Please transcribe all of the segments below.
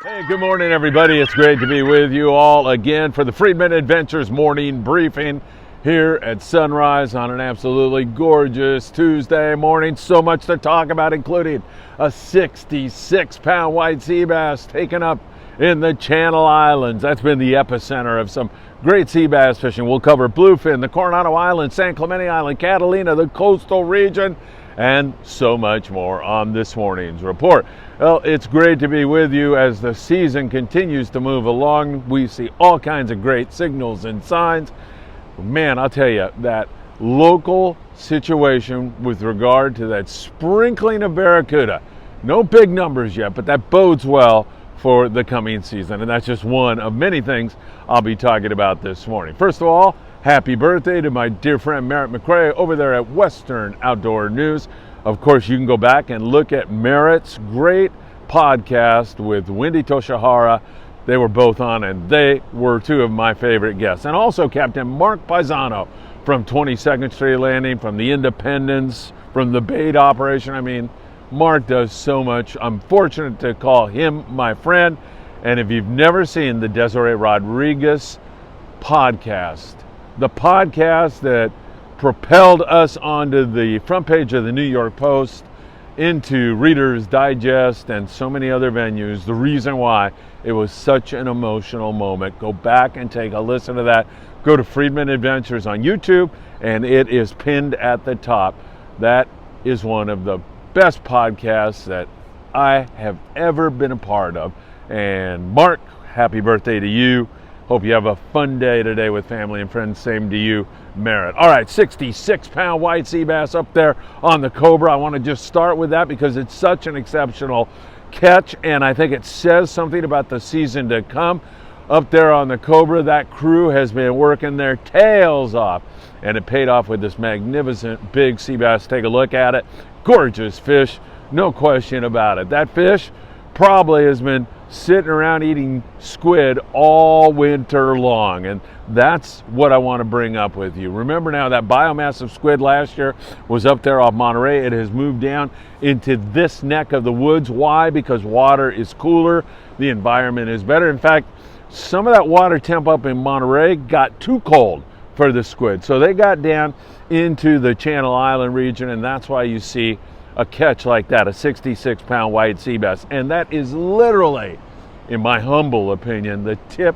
Hey, good morning, everybody. It's great to be with you all again for the Friedman Adventures morning briefing here at sunrise on an absolutely gorgeous Tuesday morning. So much to talk about, including a 66-pound white sea bass taken up in the Channel Islands. That's been the epicenter of some great sea bass fishing. We'll cover Bluefin, the Coronado Islands, San Clemente Island, Catalina, the coastal region, and so much more on this morning's report. Well, it's great to be with you as the season continues to move along. We see all kinds of great signals and signs. Man, I'll tell you, that local situation with regard to that sprinkling of barracuda, no big numbers yet, but that bodes well for the coming season. And that's just one of many things I'll be talking about this morning. First of all, happy birthday to my dear friend Merritt McRae over there at Western Outdoor News. Of course, you can go back and look at Merritt's great podcast with Wendy Toshihara. They were both on, and they were two of my favorite guests. And also Captain Mark Paisano from 22nd Street Landing, from the Independence, from the bait operation. I mean, Mark does so much. I'm fortunate to call him my friend. And if you've never seen the Desiree Rodriguez podcast, the podcast that propelled us onto the front page of the New York Post, into Reader's Digest, and so many other venues, the reason why it was such an emotional moment. Go back and take a listen to that. Go to Friedman Adventures on YouTube, and it is pinned at the top. That is one of the best podcasts that I have ever been a part of. And Mark, happy birthday to you. Hope you have a fun day today with family and friends. Same to you, Merritt. All right, 66-pound white sea bass up there on the Cobra. I want to just start with that because it's such an exceptional catch, and I think it says something about the season to come. Up there on the Cobra, that crew has been working their tails off, and it paid off with this magnificent big sea bass. Take a look at it. Gorgeous fish, no question about it. That fish probably has been sitting around eating squid all winter long, and that's what I want to bring up with you. Remember now, that biomass of squid last year was up there off Monterey. It has moved down into this neck of the woods. Why? Because water is cooler, the environment is better. In fact, some of that water temp up in Monterey got too cold for the squid, so they got down into the Channel Island region, and that's why you see a catch like that, a 66-pound white sea bass. And that is literally, in my humble opinion, the tip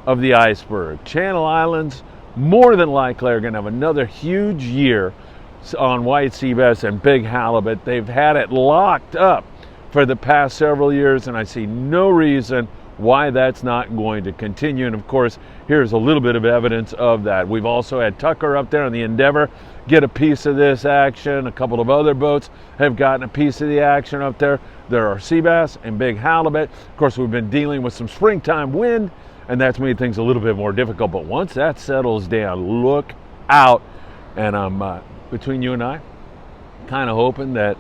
of the iceberg. Channel Islands more than likely are going to have another huge year on white sea bass and big halibut. They've had it locked up for the past several years, and I see no reason why that's not going to continue. And of course, here's a little bit of evidence of that. We've also had Tucker up there on the Endeavor get a piece of this action. A couple of other boats have gotten a piece of the action up there. There are sea bass and big halibut. Of course, we've been dealing with some springtime wind, and that's made things a little bit more difficult. But once that settles down, look out. And I'm, between you and I, kind of hoping that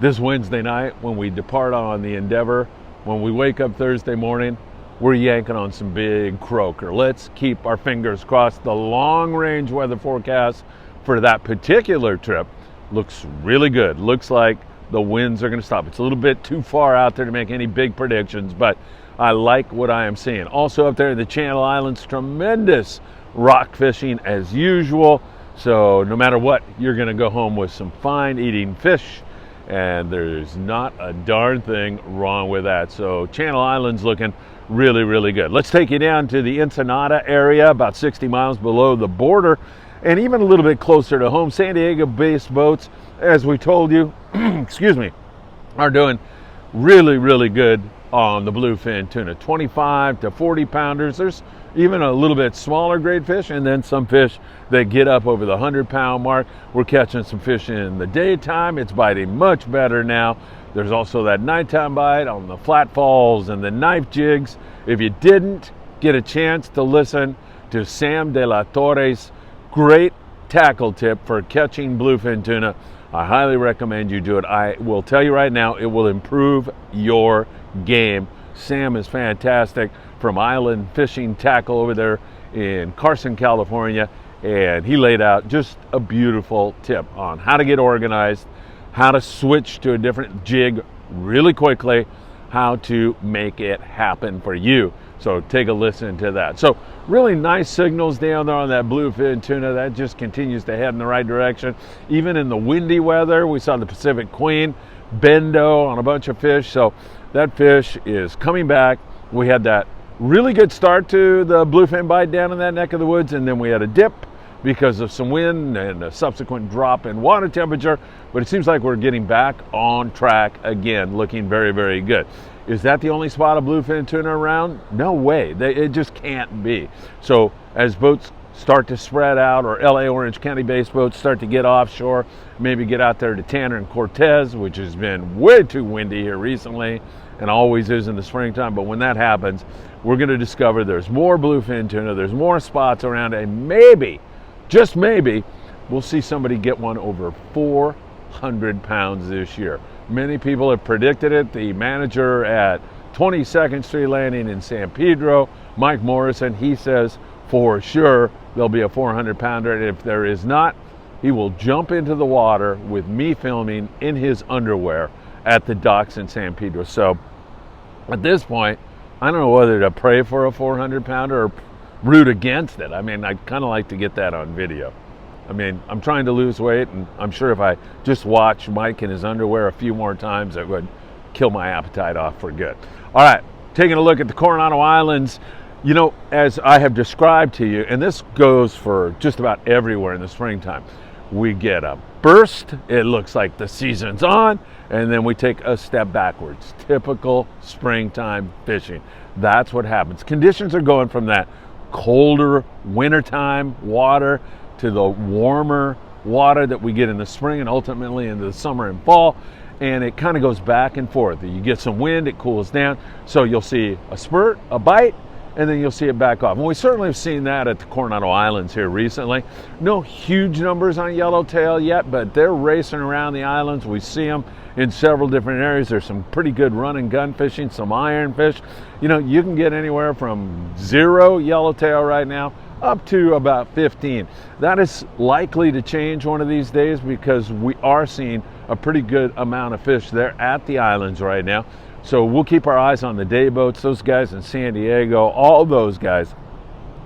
this Wednesday night, when we depart on the Endeavor, when we wake up Thursday morning, we're yanking on some big croaker. Let's keep our fingers crossed. The long-range weather forecast for that particular trip looks really good. Looks like the winds are going to stop. It's a little bit too far out there to make any big predictions, but I like what I am seeing. Also up there in the Channel Islands, tremendous rock fishing as usual. So no matter what, you're going to go home with some fine eating fish, and there's not a darn thing wrong with that. So Channel Islands looking really, really good. Let's take you down to the Ensenada area, about 60 miles below the border, and even a little bit closer to home. San Diego-based boats, as we told you, excuse me, are doing really, really good on the bluefin tuna. 25 to 40 pounders. There's even a little bit smaller grade fish, and then some fish that get up over the 100-pound mark. We're catching some fish in the daytime. It's biting much better now. There's also that nighttime bite on the flat falls and the knife jigs. If you didn't get a chance to listen to Sam De La Torre's great tackle tip for catching bluefin tuna, I highly recommend you do it. I will tell you right now, it will improve your game. Sam is fantastic from Island Fishing Tackle over there in Carson, California, and he laid out just a beautiful tip on how to get organized, how to switch to a different jig really quickly, how to make it happen for you. So take a listen to that. So really nice signals down there on that bluefin tuna. That just continues to head in the right direction. Even in the windy weather, we saw the Pacific Queen bendo on a bunch of fish. So that fish is coming back. We had that really good start to the bluefin bite down in that neck of the woods, and then we had a dip because of some wind and a subsequent drop in water temperature. But it seems like we're getting back on track again, looking very, very good. Is that the only spot of bluefin tuna around? No way. It just can't be. So as boats start to spread out, or LA Orange County based boats start to get offshore, maybe get out there to Tanner and Cortez, which has been way too windy here recently and always is in the springtime. But when that happens, we're going to discover there's more bluefin tuna, there's more spots around, and maybe, just maybe, we'll see somebody get one over 400 pounds this year. Many people have predicted it. The manager at 22nd Street Landing in San Pedro, Mike Morrison, he says for sure there'll be a 400 pounder. And if there is not, he will jump into the water with me filming in his underwear at the docks in San Pedro. So at this point, I don't know whether to pray for a 400 pounder or root against it. I mean, I'd kind of like to get that on video. I mean, I'm trying to lose weight, and I'm sure if I just watch Mike in his underwear a few more times, it would kill my appetite off for good. All right, taking a look at the Coronado Islands. You know, as I have described to you, and this goes for just about everywhere in the springtime, we get a burst, it looks like the season's on, and then we take a step backwards. Typical springtime fishing. That's what happens. Conditions are going from that colder wintertime water to the warmer water that we get in the spring and ultimately into the summer and fall, and it kind of goes back and forth. You get some wind, it cools down, so you'll see a spurt, a bite, and then you'll see it back off. And we certainly have seen that at the Coronado Islands here recently. No huge numbers on yellowtail yet, but they're racing around the islands. We see them in several different areas. There's some pretty good run and gun fishing, some ironfish. You know, you can get anywhere from 0 yellowtail right now up to about 15. That is likely to change one of these days because we are seeing a pretty good amount of fish there at the islands right now. So we'll keep our eyes on the day boats. Those guys in San Diego, all those guys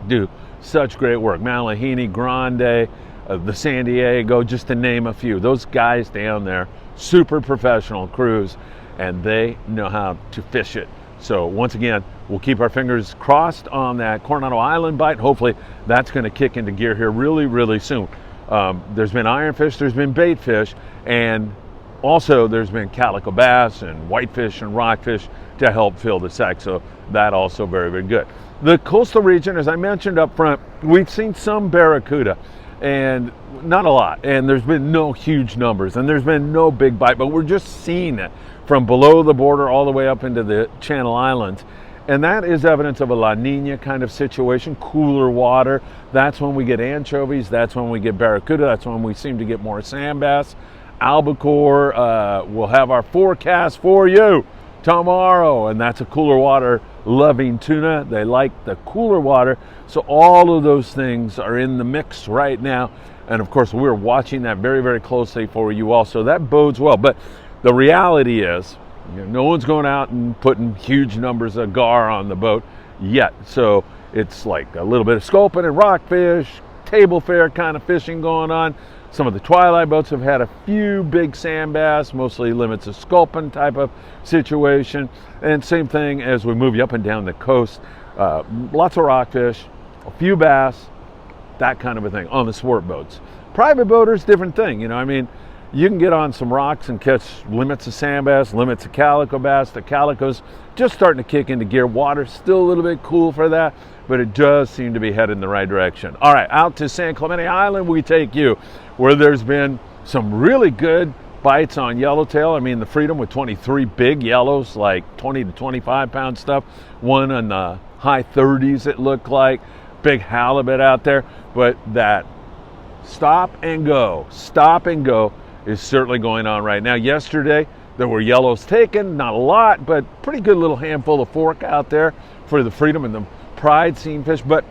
do such great work. Malahini, Grande, the San Diego, just to name a few. Those guys down there, super professional crews, and they know how to fish it. So once again, we'll keep our fingers crossed on that Coronado Island bite. Hopefully that's going to kick into gear here really, really soon. There's been ironfish, there's been baitfish, and also there's been calico bass and whitefish and rockfish to help fill the sack. So that also very, very good. The coastal region, as I mentioned up front, we've seen some barracuda and not a lot. And there's been no huge numbers and there's been no big bite, but we're just seeing it from below the border all the way up into the Channel Islands. And that is evidence of a La Nina kind of situation, cooler water. That's when we get anchovies, that's when we get barracuda, that's when we seem to get more sand bass. Albacore, we'll have our forecast for you tomorrow, and that's a cooler water loving tuna. They like the cooler water. So all of those things are in the mix right now. And of course, we're watching that very, very closely for you all. So that bodes well. But the reality is, you know, no one's going out and putting huge numbers of gar on the boat yet. So it's like a little bit of sculpin and rockfish, table fare kind of fishing going on. Some of the twilight boats have had a few big sand bass, mostly limits of sculpin type of situation. And same thing as we move up and down the coast. Lots of rockfish, a few bass, that kind of a thing on the sport boats. Private boaters, different thing. You know, I mean, you can get on some rocks and catch limits of sand bass, limits of calico bass. The calico's just starting to kick into gear. Water's still a little bit cool for that, but it does seem to be headed in the right direction. All right, out to San Clemente Island we take you, where there's been some really good bites on yellowtail. I mean, the Freedom with 23 big yellows, like 20 to 25 pound stuff. One in the high 30s, it looked like. Big halibut out there. But that stop and go is certainly going on right now. Yesterday, there were yellows taken, not a lot, but pretty good little handful of fork out there for the Freedom and the Pride seeing fish, but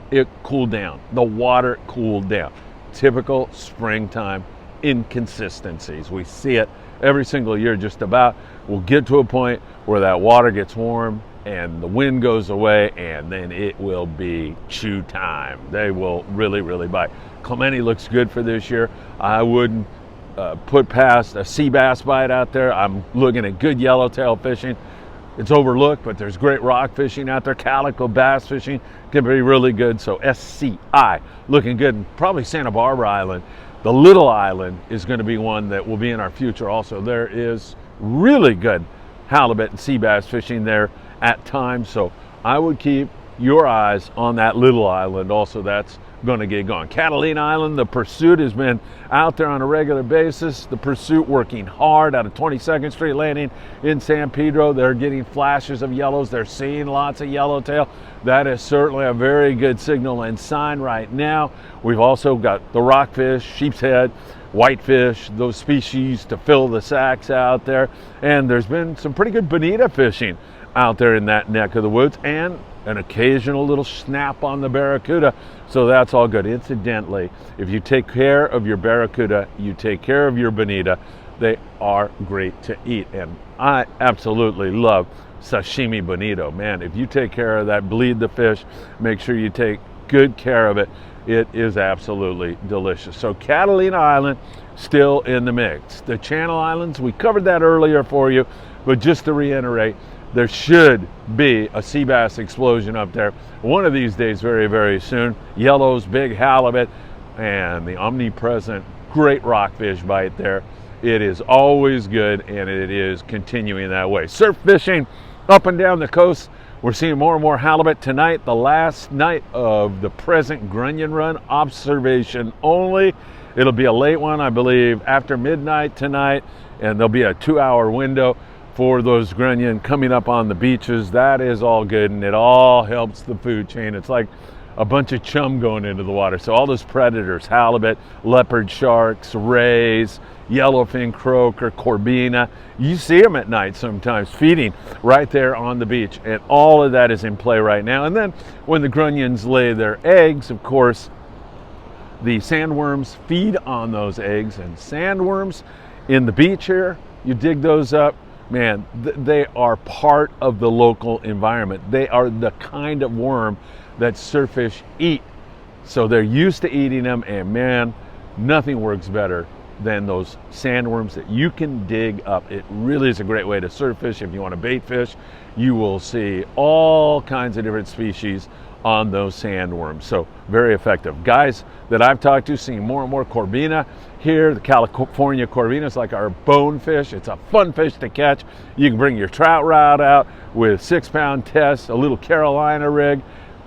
it cooled down. The water cooled down. Typical springtime inconsistencies. We see it every single year just about. We'll get to a point where that water gets warm and the wind goes away, and then it will be chew time. They will really, really bite. Clemente looks good for this year. I wouldn't put past a sea bass bite out there. I'm looking at good yellowtail fishing. It's overlooked, but there's great rock fishing out there. Calico bass fishing can be really good. So SCI looking good. And probably Santa Barbara Island, the little island, is going to be one that will be in our future also. There is really good halibut and sea bass fishing there at times. So I would keep your eyes on that little island also. That's going to get going. Catalina Island, the pursuit has been out there on a regular basis. The pursuit working hard out of 22nd Street Landing in San Pedro. They're getting flashes of yellows. They're seeing lots of yellowtail. That is certainly a very good signal and sign right now. We've also got the rockfish, sheep's head, whitefish, those species to fill the sacks out there. And there's been some pretty good bonita fishing out there in that neck of the woods, and an occasional little snap on the barracuda. So that's all good. Incidentally, if you take care of your barracuda, you take care of your bonita. They are great to eat, and I absolutely love sashimi bonito. Man, if you take care of that, bleed the fish, make sure you take good care of it, it is absolutely delicious. So Catalina Island still in the mix. The Channel Islands, we covered that earlier for you, but just to reiterate, there should be a sea bass explosion up there one of these days, very, very soon. Yellows, big halibut, and the omnipresent great rockfish bite there. It is always good, and it is continuing that way. Surf fishing up and down the coast. We're seeing more and more halibut tonight, the last night of the present grunion run, observation only. It'll be a late one, I believe, after midnight tonight, and there'll be a 2-hour window for those grunion coming up on the beaches. That is all good, and it all helps the food chain. It's like a bunch of chum going into the water. So all those predators, halibut, leopard sharks, rays, yellowfin croaker, corbina, you see them at night sometimes feeding right there on the beach, and all of that is in play right now. And then when the grunions lay their eggs, of course, the sandworms feed on those eggs, and sandworms in the beach here, you dig those up, man, they are part of the local environment. They are the kind of worm that surffish eat. So they're used to eating them, and man, nothing works better than those sandworms that you can dig up. It really is a great way to surf fish. If you want to bait fish, you will see all kinds of different species on those sandworms. So very effective. Guys that I've talked to seeing more and more corbina here. The California corbina is like our bonefish. It's a fun fish to catch. You can bring your trout rod out with 6-pound test, a little Carolina rig,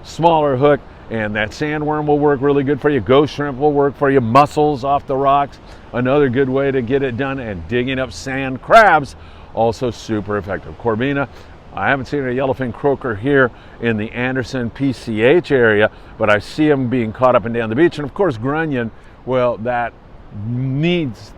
smaller hook, and that sandworm will work really good for you. Ghost shrimp will work for you. Mussels off the rocks, another good way to get it done. And digging up sand crabs, also super effective. Corbina, I haven't seen a yellowfin croaker here in the Anderson PCH area, but I see them being caught up and down the beach. And of course, grunion, well, that means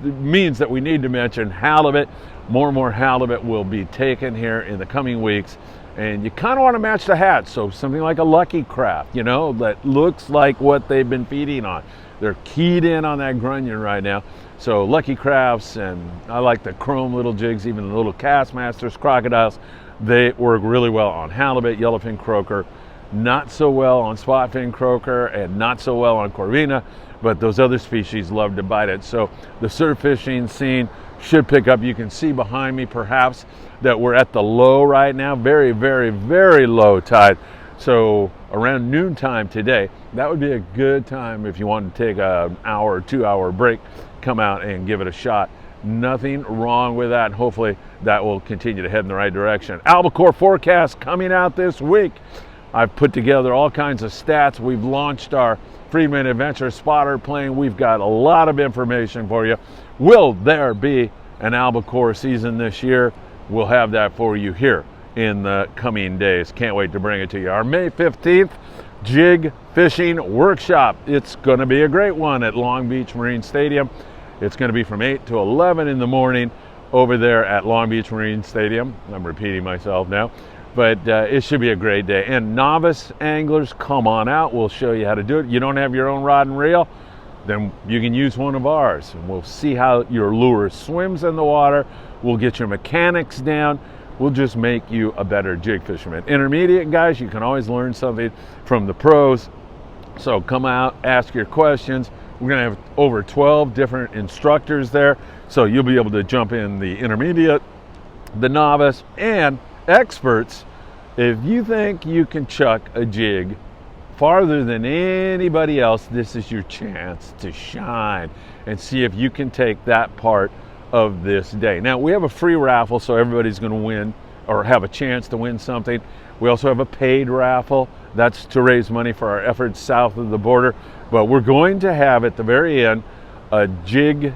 that we need to mention halibut. More and more halibut will be taken here in the coming weeks. And you kind of want to match the hat. So something like a Lucky Craft, you know, that looks like what they've been feeding on. They're keyed in on that grunion right now. So Lucky Crafts, and I like the chrome little jigs, even the little Castmasters, crocodiles, they work really well on halibut, yellowfin croaker, not so well on spotfin croaker, and not so well on corbina, but those other species love to bite it. So the surf fishing scene should pick up. You can see behind me perhaps that we're at the low right now, very, very, very low tide. So around noontime today, that would be a good time if you want to take an hour or 2-hour break, come out and give it a shot. Nothing wrong with that. Hopefully that will continue to head in the right direction. Albacore forecast coming out this week. I've put together all kinds of stats. We've launched our Friedman Adventure spotter plane. We've got a lot of information for you. Will there be an albacore season this year? We'll have that for you here in the coming days. Can't wait to bring it to you. Our May 15th jig fishing workshop. It's going to be a great one at Long Beach Marine Stadium. It's going to be from 8 to 11 in the morning over there at Long Beach Marine Stadium. I'm repeating myself now, but it should be a great day. And novice anglers, come on out. We'll show you how to do it. You don't have your own rod and reel? then you can use one of ours. And we'll see how your lure swims in the water. We'll get your mechanics down. We'll just make you a better jig fisherman. Intermediate guys, you can always learn something from the pros. So come out, ask your questions. We're going to have over 12 different instructors there. So you'll be able to jump in the intermediate, the novice, and experts. If you think you can chuck a jig farther than anybody else, this is your chance to shine and see if you can take that part of this day. Now, we have a free raffle, so everybody's going to win or have a chance to win something. We also have a paid raffle. That's to raise money for our efforts south of the border. But we're going to have at the very end a jig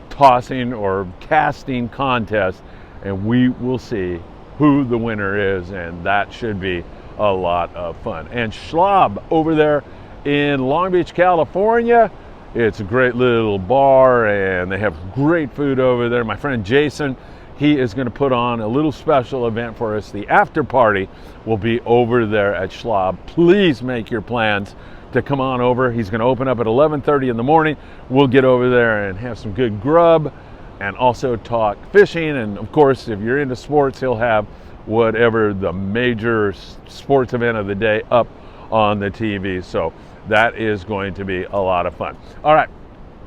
tossing or casting contest, and we will see who the winner is, and that should be a lot of fun. And Schwab over there in Long Beach, California, it's a great little bar and they have great food over there. My friend Jason, he is going to put on a little special event for us. The after party will be over there at Schwab. Please make your plans to come on over. He's going to open up at 11:30 in the morning. We'll get over there and have some good grub and also talk fishing. And of course, if you're into sports, he'll have whatever the major sports event of the day up on the TV. So that is going to be a lot of fun. All right,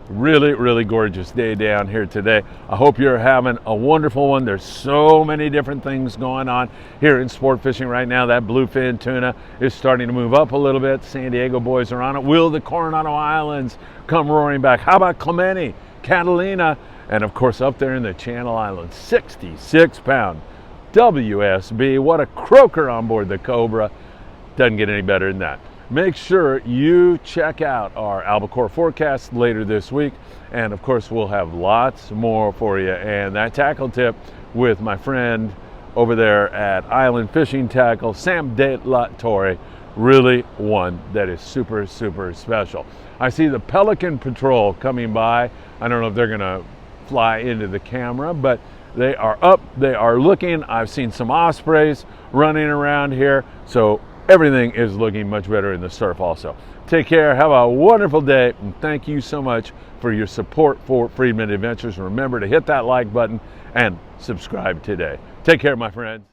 really, really gorgeous day down here today. I hope you're having a wonderful one. There's so many different things going on here in sport fishing right now. That bluefin tuna is starting to move up a little bit. San Diego boys are on it. Will the Coronado Islands come roaring back? How about Clemente, Catalina, and of course up there in the Channel Islands, 66-pound WSB. What a croaker on board the Cobra. Doesn't get any better than that. Make sure you check out our albacore forecast later this week. And of course, we'll have lots more for you. And that tackle tip with my friend over there at Island Fishing Tackle, Sam De La Torre, really one that is super, super special. I see the Pelican Patrol coming by. I don't know if they're going to fly into the camera, but they are up, they are looking. I've seen some ospreys running around here. So everything is looking much better in the surf also. Take care, have a wonderful day, and thank you so much for your support for Friedman Adventures. Remember to hit that like button and subscribe today. Take care, my friends.